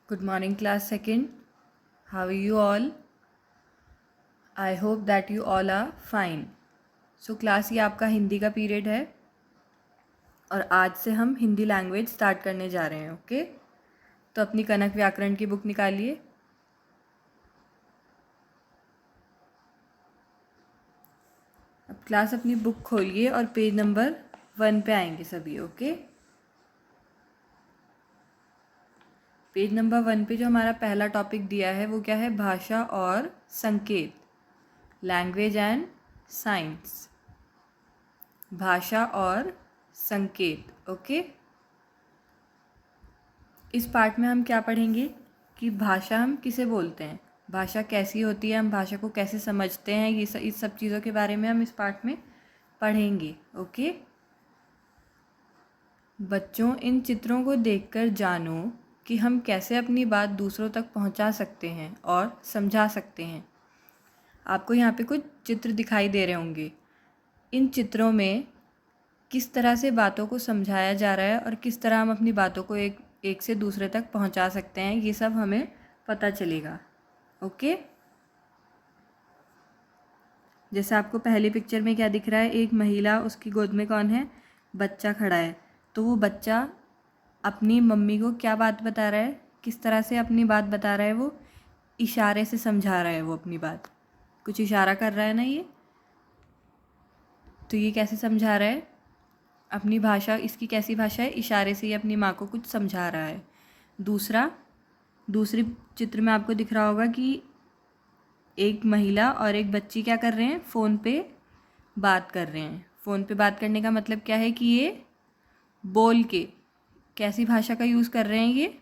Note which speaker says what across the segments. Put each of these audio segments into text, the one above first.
Speaker 1: Good morning, class second. How are you all? I hope that you all are fine. So class ये आपका हिंदी का period है और आज से हम हिंदी लैंग्वेज स्टार्ट करने जा रहे हैं. ओके, तो अपनी कनक व्याकरण की बुक निकालिए. अब क्लास अपनी बुक खोलिए और पेज नंबर 1 पे आएंगे सभी. ओके, पेज नंबर 1 पे जो हमारा पहला टॉपिक दिया है वो क्या है? भाषा और संकेत, लैंग्वेज एंड साइंस. भाषा और संकेत. ओके, इस पार्ट में हम क्या पढ़ेंगे कि भाषा हम किसे बोलते हैं, भाषा कैसी होती है, हम भाषा को कैसे समझते हैं, इस सब चीज़ों के बारे में हम इस पार्ट में पढ़ेंगे. ओके बच्चों, इन चित्रों को देखकर जानो कि हम कैसे अपनी बात दूसरों तक पहुंचा सकते हैं और समझा सकते हैं. आपको यहाँ पे कुछ चित्र दिखाई दे रहे होंगे. इन चित्रों में किस तरह से बातों को समझाया जा रहा है और किस तरह हम अपनी बातों को एक से दूसरे तक पहुंचा सकते हैं, ये सब हमें पता चलेगा. ओके, जैसे आपको पहली पिक्चर में क्या दिख रहा है? एक महिला, उसकी गोद में कौन है? बच्चा खड़ा है. तो वो बच्चा अपनी मम्मी को क्या बात बता रहा है, किस तरह से अपनी बात बता रहा है? वो इशारे से समझा रहा है. वो अपनी बात कुछ इशारा कर रहा है ना ये. तो ये कैसे समझा रहा है? अपनी भाषा, इसकी कैसी भाषा है? इशारे से ये अपनी माँ को कुछ समझा रहा है. दूसरी चित्र में आपको दिख रहा होगा कि एक महिला और एक बच्ची क्या कर रहे हैं? फ़ोन पे बात कर रहे हैं. फ़ोन पे बात करने का मतलब क्या है कि ये बोल के, कैसी भाषा का यूज़ कर रहे हैं? ये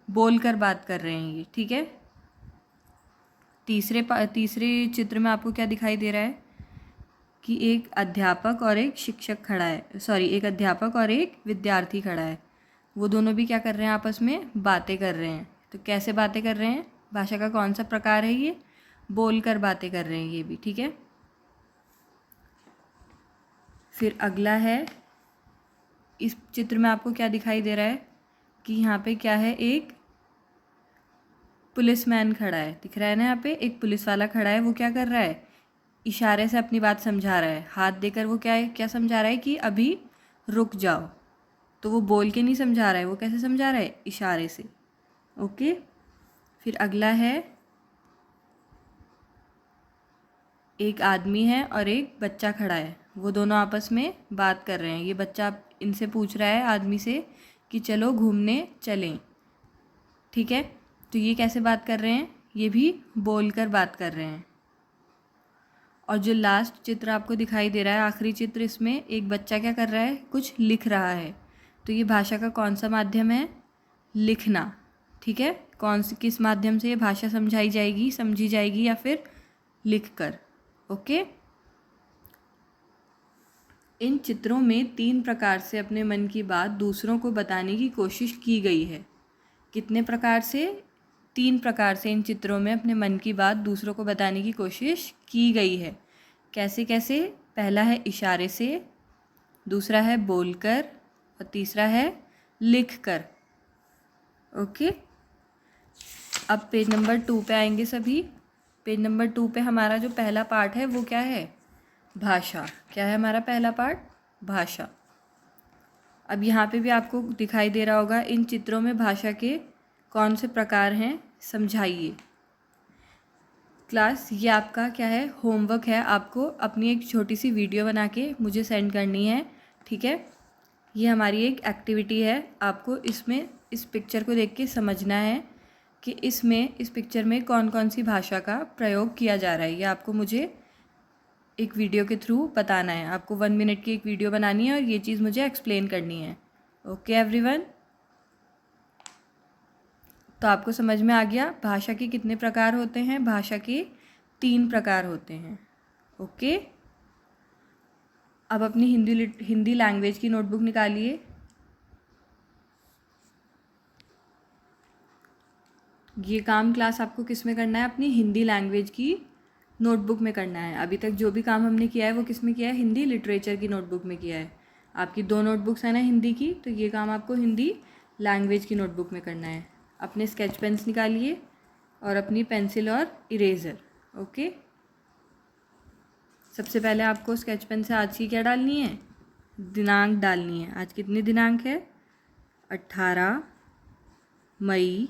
Speaker 1: बोल कर बात कर रहे हैं ये. ठीक है, तीसरे चित्र में आपको क्या दिखाई दे रहा है कि एक अध्यापक और एक शिक्षक खड़ा है. एक अध्यापक और एक विद्यार्थी खड़ा है. वो दोनों भी क्या कर रहे हैं? आपस में बातें कर रहे हैं. तो कैसे बातें कर रहे हैं? भाषा का कौन सा प्रकार है ये? बोल कर बातें कर रहे हैं ये भी. ठीक है, फिर अगला है, इस चित्र में आपको क्या दिखाई दे रहा है कि यहाँ पे क्या है? एक पुलिसमैन खड़ा है. दिख रहा है ना? यहाँ पे एक पुलिस वाला खड़ा है. वो क्या कर रहा है? इशारे से अपनी बात समझा रहा है. हाथ देकर वो क्या समझा रहा है कि अभी रुक जाओ. तो वो बोल के नहीं समझा रहा है. वो कैसे समझा रहा है? इशारे से. ओके, फिर अगला है, एक आदमी है और एक बच्चा खड़ा है. वो दोनों आपस में बात कर रहे हैं. ये बच्चा इनसे पूछ रहा है, आदमी से, कि चलो घूमने चलें. ठीक है, तो ये कैसे बात कर रहे हैं? ये भी बोल कर बात कर रहे हैं. और जो लास्ट चित्र आपको दिखाई दे रहा है, आखिरी चित्र, इसमें एक बच्चा क्या कर रहा है? कुछ लिख रहा है. तो ये भाषा का कौन सा माध्यम है? लिखना. ठीक है, किस माध्यम से ये भाषा समझाई जाएगी, समझी जाएगी? या फिर लिख कर. ओके, इन चित्रों में 3 प्रकार से अपने मन की बात दूसरों को बताने की कोशिश की गई है. कितने प्रकार से? 3 प्रकार से इन चित्रों में अपने मन की बात दूसरों को बताने की कोशिश की गई है. कैसे कैसे? पहला है इशारे से, दूसरा है बोलकर और तीसरा है लिखकर. ओके, अब पेज नंबर 2 पे आएंगे सभी. पेज नंबर 2 पे हमारा जो पहला पार्ट है वो क्या है? भाषा. क्या है हमारा पहला पार्ट? भाषा. अब यहाँ पे भी आपको दिखाई दे रहा होगा, इन चित्रों में भाषा के कौन से प्रकार हैं, समझाइए. क्लास, ये आपका क्या है? होमवर्क है. आपको अपनी एक छोटी सी वीडियो बना के मुझे सेंड करनी है. ठीक है, ये हमारी एक एक्टिविटी है. आपको इसमें इस पिक्चर को देख के समझना है कि इस पिक्चर में कौन कौन सी भाषा का प्रयोग किया जा रहा है. ये आपको मुझे एक वीडियो के थ्रू बताना है. आपको 1 मिनट की एक वीडियो बनानी है और ये चीज़ मुझे एक्सप्लेन करनी है. ओके एवरीवन, तो आपको समझ में आ गया भाषा के कितने प्रकार होते हैं? भाषा के 3 प्रकार होते हैं. ओके, अब अपनी हिंदी लैंग्वेज की नोटबुक निकालिए. ये काम क्लास आपको किस में करना है? अपनी हिंदी लैंग्वेज की नोटबुक में करना है. अभी तक जो भी काम हमने किया है वो किस में किया है? हिंदी लिटरेचर की नोटबुक में किया है. आपकी 2 नोटबुक्स हैं ना हिंदी की, तो ये काम आपको हिंदी लैंग्वेज की नोटबुक में करना है। अपने स्केच पेन्स निकालिए और अपनी पेंसिल और इरेज़र। ओके, सबसे पहले आपको स्केच पेन से आज की क्या डालनी है, दिनांक डालनी है। आज कितनी दिनांक है, 18 मई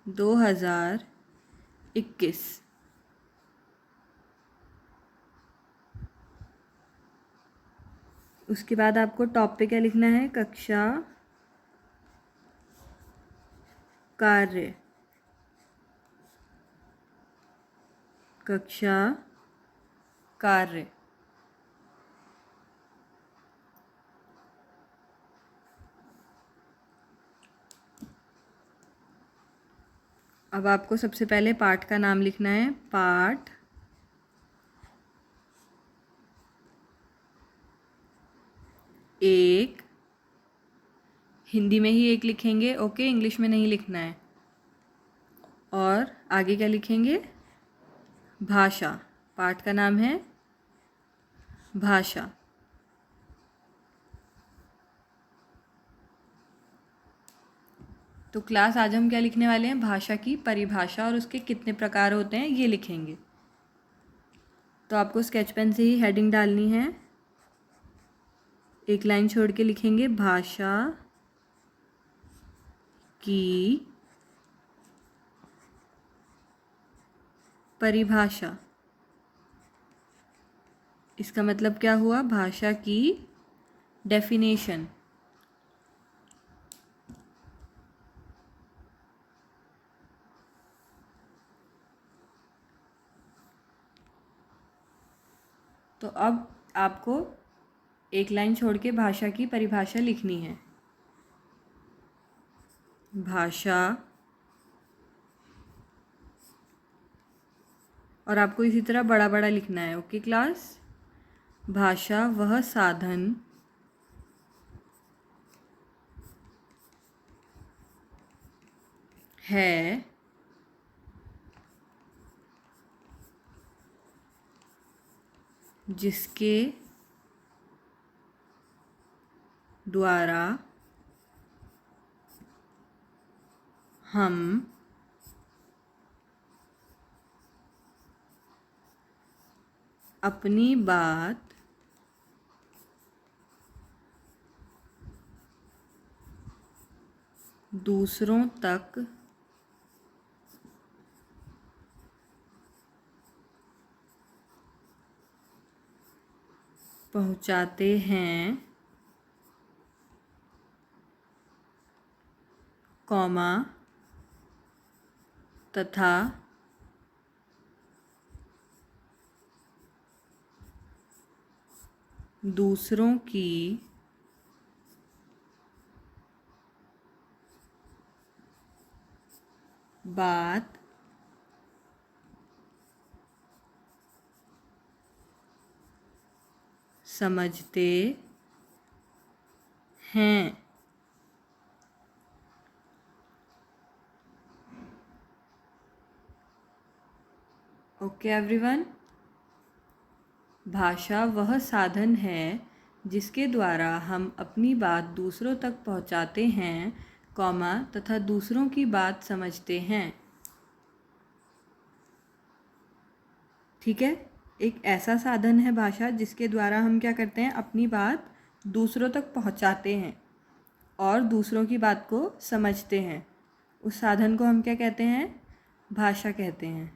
Speaker 1: 2021। उसके बाद आपको टॉप पे क्या लिखना है, कक्षा कार्य, कक्षा कार्य। अब आपको सबसे पहले पाठ का नाम लिखना है, पाठ 1। हिंदी में ही 1 लिखेंगे, ओके, इंग्लिश में नहीं लिखना है। और आगे क्या लिखेंगे, भाषा। पाठ का नाम है भाषा। तो क्लास आज हम क्या लिखने वाले हैं, भाषा की परिभाषा और उसके कितने प्रकार होते हैं ये लिखेंगे। तो आपको स्केच पेन से ही हेडिंग डालनी है। एक लाइन छोड़ के लिखेंगे, भाषा की परिभाषा। इसका मतलब क्या हुआ, भाषा की डेफिनेशन। तो अब आपको एक लाइन छोड़ के भाषा की परिभाषा लिखनी है। भाषा, और आपको इसी तरह बड़ा बड़ा लिखना है। ओके क्लास, भाषा वह साधन है जिसके द्वारा हम अपनी बात दूसरों तक पहुंचाते हैं, कॉमा, तथा दूसरों की बात समझते हैं। ओके एवरीवन, भाषा वह साधन है जिसके द्वारा हम अपनी बात दूसरों तक पहुंचाते हैं, कॉमा, तथा दूसरों की बात समझते हैं। ठीक है, एक ऐसा साधन है भाषा जिसके द्वारा हम क्या करते हैं, अपनी बात दूसरों तक पहुंचाते हैं और दूसरों की बात को समझते हैं। उस साधन को हम क्या कहते हैं, भाषा कहते हैं।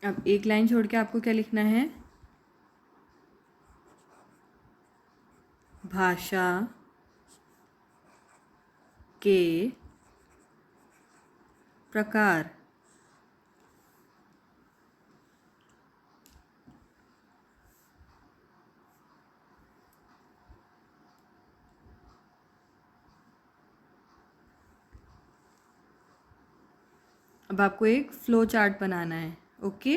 Speaker 1: अब एक लाइन छोड़ के आपको क्या लिखना है, भाषा के प्रकार। अब आपको एक फ्लो चार्ट बनाना है। ओके,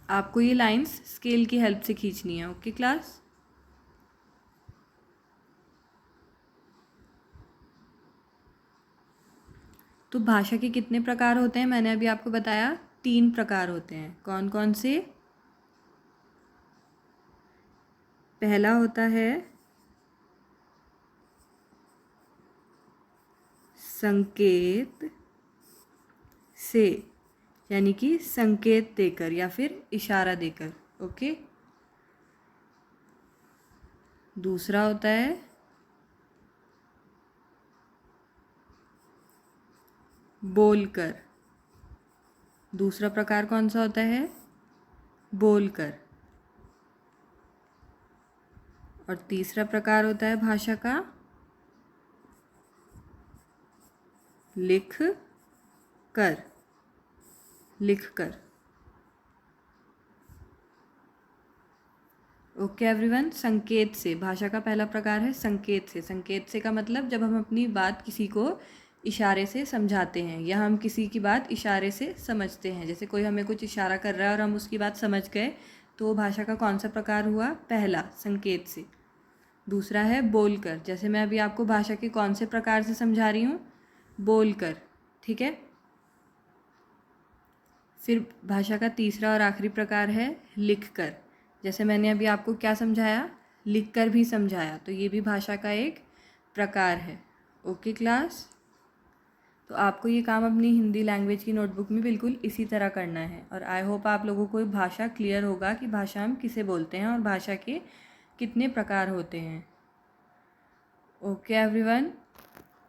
Speaker 1: आपको ये लाइंस स्केल की हेल्प से खींचनी है। Okay class. तो भाषा के कितने प्रकार होते हैं मैंने अभी आपको बताया, 3 प्रकार होते हैं। कौन कौन से? पहला होता है संकेत से, यानी कि संकेत देकर या फिर इशारा देकर। ओके। दूसरा होता है बोलकर। दूसरा प्रकार कौन सा होता है? बोलकर। और तीसरा प्रकार होता है भाषा का लिख कर। लिख कर। Okay everyone. संकेत से, भाषा का पहला प्रकार है संकेत से। संकेत से का मतलब जब हम अपनी बात किसी को इशारे से समझाते हैं या हम किसी की बात इशारे से समझते हैं। जैसे कोई हमें कुछ इशारा कर रहा है और हम उसकी बात समझ गए, तो भाषा का कौन सा प्रकार हुआ? पहला, संकेत से। दूसरा है बोलकर। जैसे मैं अभी आपको भाषा के कौन से प्रकार से समझा रही हूँ? बोलकर। ठीक है। फिर भाषा का तीसरा और आखिरी प्रकार है लिखकर। जैसे मैंने अभी आपको क्या समझाया? लिखकर भी समझाया। तो ये भी भाषा का एक प्रकार है। Okay class. तो आपको ये काम अपनी हिंदी लैंग्वेज की नोटबुक में बिल्कुल इसी तरह करना है। और आई होप आप लोगों को भाषा क्लियर होगा कि भाषा हम किसे बोलते हैं और भाषा के कितने प्रकार होते हैं। Okay everyone.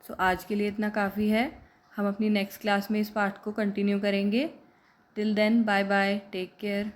Speaker 1: सो आज के लिए इतना काफ़ी है। हम अपनी नेक्स्ट क्लास में इस पार्ट को कंटिन्यू करेंगे। Till then bye bye, take care.